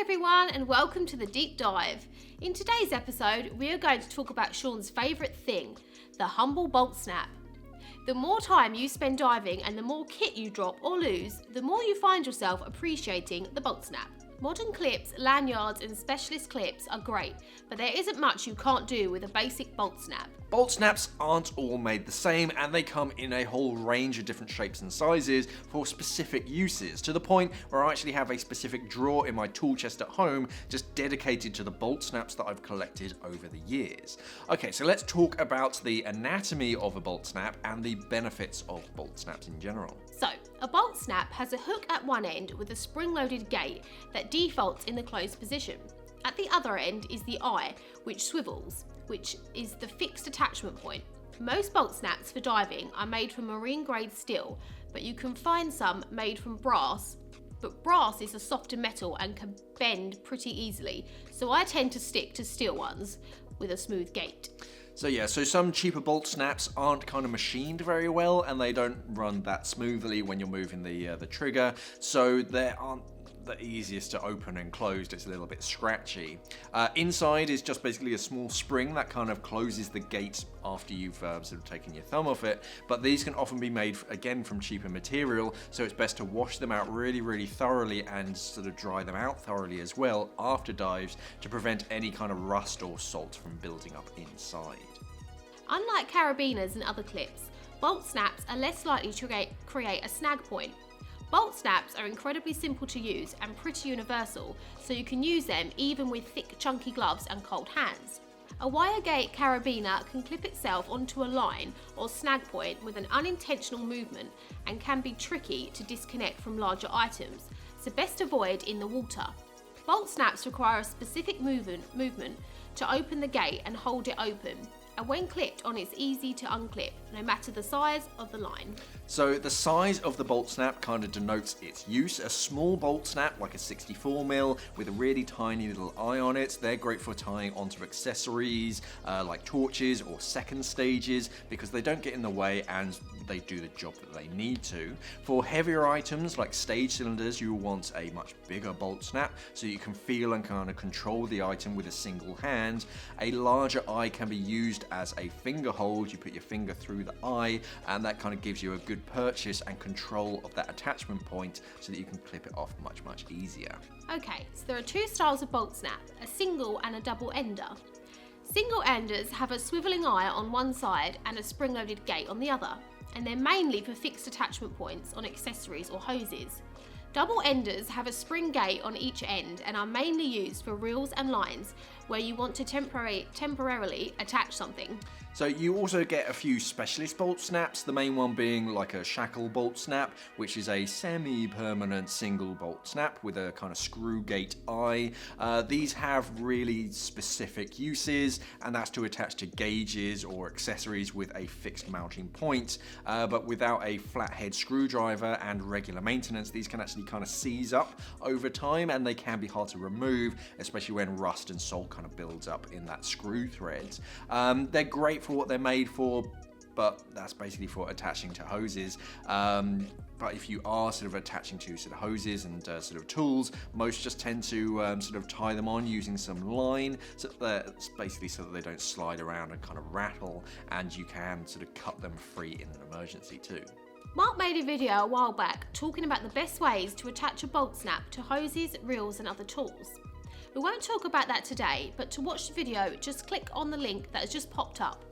everyone and welcome to the deep dive. In today's episode we are going to talk about Shaun's favourite thing, the humble Boltsnap. The more time you spend diving and the more kit you drop or lose, the more you find yourself appreciating the Boltsnap. Modern clips, lanyards and specialist clips are great, but there isn't much you can't do with a basic Boltsnap. Boltsnaps aren't all made the same, and they come in a whole range of different shapes and sizes for specific uses, to the point where I actually have a specific drawer in my tool chest at home just dedicated to the Boltsnaps that I've collected over the years. Okay, so let's talk about the anatomy of a Boltsnap and the benefits of Boltsnaps in general. So, a Boltsnap has a hook at one end with a spring-loaded gate that defaults in the closed position. At the other end is the eye, which swivels, which is the fixed attachment point. Most Boltsnaps for diving are made from marine-grade steel, but you can find some made from brass. But brass is a softer metal and can bend pretty easily, so I tend to stick to steel ones with a smooth gate. So some cheaper Boltsnaps aren't kind of machined very well, and they don't run that smoothly when you're moving the trigger, so they aren't the easiest to open and close. It's a little bit scratchy. Inside is just basically a small spring that kind of closes the gate after you've sort of taken your thumb off it, but these can often be made again from cheaper material, so it's best to wash them out really thoroughly and sort of dry them out thoroughly as well after dives to prevent any kind of rust or salt from building up inside. Unlike carabiners and other clips, Boltsnaps are less likely to create a snag point. Boltsnaps are incredibly simple to use and pretty universal, so you can use them even with thick chunky gloves and cold hands. A wire gate carabiner can clip itself onto a line or snag point with an unintentional movement and can be tricky to disconnect from larger items, so best avoid in the water. Boltsnaps require a specific movement to open the gate and hold it open, and when clipped on, it's easy to unclip, no matter the size of the line. So the size of the Boltsnap kind of denotes its use. A small Boltsnap, like a 64mm, with a really tiny little eye on it, they're great for tying onto accessories, like torches or second stages, because they don't get in the way and they do the job that they need to. For heavier items, like stage cylinders, you will want a much bigger Boltsnap, so you can feel and kind of control the item with a single hand. A larger eye can be used as a finger hold. You put your finger through the eye, and that kind of gives you a good purchase and control of that attachment point so that you can clip it off much easier. Okay, so there are two styles of Boltsnap, a single and a double ender. Single enders have a swiveling eye on one side and a spring-loaded gate on the other, and they're mainly for fixed attachment points on accessories or hoses. Double enders have a spring gate on each end and are mainly used for reels and lines where you want to temporarily attach something. So you also get a few specialist Boltsnaps, the main one being like a shackle Boltsnap, which is a semi-permanent single Boltsnap with a kind of screw gate eye. These have really specific uses, and that's to attach to gauges or accessories with a fixed mounting point, but without a flathead screwdriver and regular maintenance, these can actually kind of seize up over time, and they can be hard to remove, especially when rust and salt kind of builds up in that screw thread. They're great for what they're made for, but that's basically for attaching to hoses. But if you are sort of attaching to sort of hoses and sort of tools, most just tend to sort of tie them on using some line, so that's basically so that they don't slide around and kind of rattle, and you can sort of cut them free in an emergency too. Mark made a video a while back talking about the best ways to attach a Boltsnap to hoses, reels and other tools. We won't talk about that today, but to watch the video, just click on the link that has just popped up.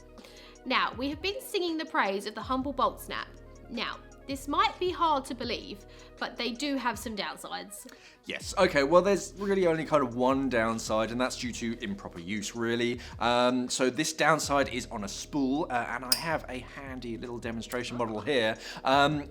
Now, we have been singing the praise of the humble Boltsnap. Now, this might be hard to believe, but they do have some downsides. Yes, okay, well there's really only kind of one downside, and that's due to improper use, really. So this downside is on a spool, and I have a handy little demonstration model here.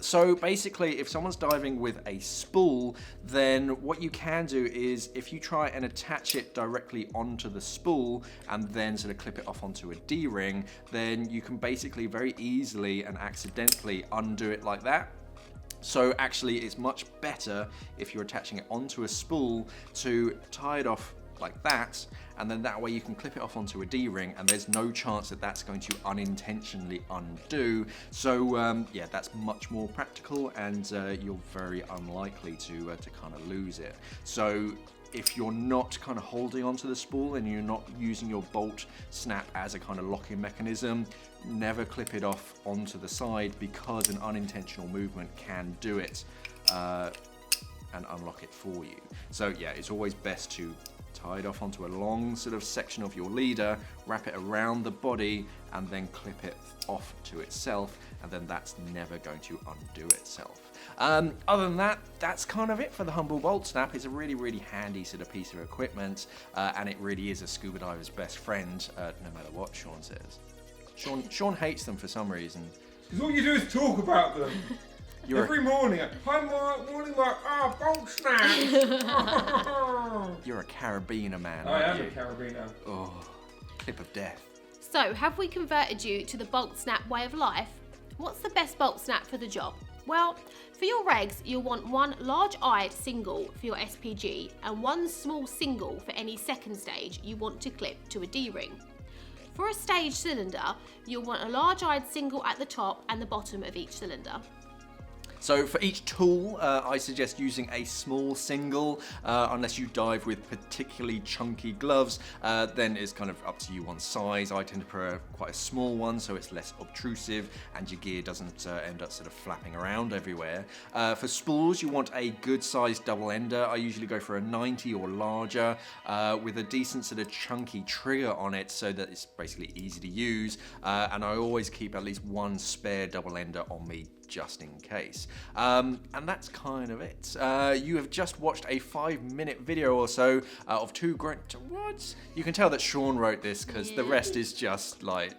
So basically, if someone's diving with a spool, then what you can do is, if you try and attach it directly onto the spool, and then sort of clip it off onto a D-ring, then you can basically very easily and accidentally undo it like that. So actually it's much better if you're attaching it onto a spool to tie it off like that, and then that way you can clip it off onto a D-ring and there's no chance that that's going to unintentionally undo. So yeah, that's much more practical, and you're very unlikely to kind of lose it. So if you're not kind of holding onto the spool and you're not using your bolt snap as a kind of locking mechanism, never clip it off onto the side, because an unintentional movement can do it and unlock it for you. So yeah, it's always best to tie it off onto a long sort of section of your leader, wrap it around the body, and then clip it off to itself, and then that's never going to undo itself. Other than that, that's kind of it for the Humble Boltsnap. It's a really, really handy sort of piece of equipment, and it really is a scuba diver's best friend, no matter what Shaun says. Shaun hates them for some reason. Because all you do is talk about them. Every morning. Hi, morning, Boltsnap. You're a carabiner man. I am a carabiner. Oh, clip of death. So, have we converted you to the Boltsnap way of life? What's the best Boltsnap for the job? Well, for your regs, you'll want one large-eyed single for your SPG and one small single for any second stage you want to clip to a D-ring. For a stage cylinder, you'll want a large-eyed single at the top and the bottom of each cylinder. So for each tool, I suggest using a small single, unless you dive with particularly chunky gloves, then it's kind of up to you on size. I tend to prefer quite a small one, so it's less obtrusive and your gear doesn't end up sort of flapping around everywhere. For spools, you want a good sized double ender. I usually go for a 90 or larger, with a decent sort of chunky trigger on it so that it's basically easy to use, and I always keep at least one spare double ender on me just in case. And that's kind of it. You have just watched a 5-minute video or so of two great... What? You can tell that Shaun wrote this because the rest is just like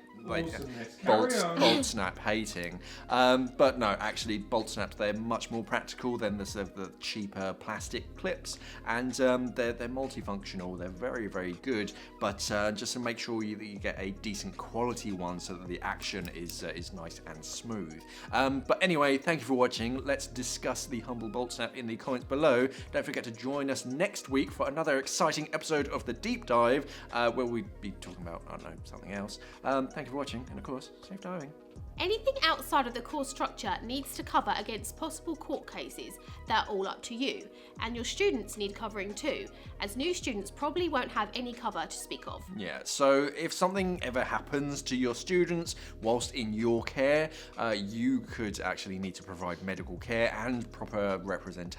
Boltsnap hating. But no, actually, Boltsnaps, they're much more practical than the sort of the cheaper plastic clips, and they're multifunctional. They're very, very good, but just to make sure that you get a decent quality one so that the action is nice and smooth. But anyway, thank you for watching. Let's discuss the Humble Boltsnap in the comments below. Don't forget to join us next week for another exciting episode of the Deep Dive, where we'll be talking about, I don't know, something else. Thank you for watching, and of course, safe diving. Anything outside of the course structure needs to cover against possible court cases. They're all up to you. And your students need covering too, as new students probably won't have any cover to speak of. Yeah, so if something ever happens to your students whilst in your care, you could actually need to provide medical care and proper representation